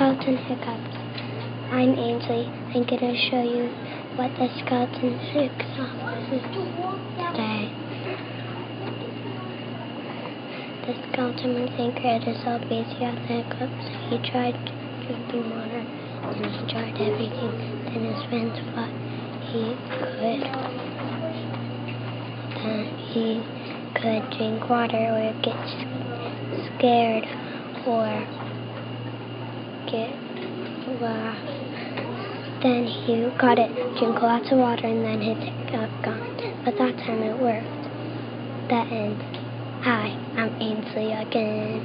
Skeleton Hiccups. I'm Ainsley. I'm going to show you what the skeleton hiccups is today. The skeleton was anchored at Salvacia at the hiccups. He tried drinking water, and he tried everything. Then his friends thought he could drink water or get scared or get lost. Then he got it, drink lots of water, and then his hiccup gone. But that time it worked. That ends. Hi, I'm Ainsley again.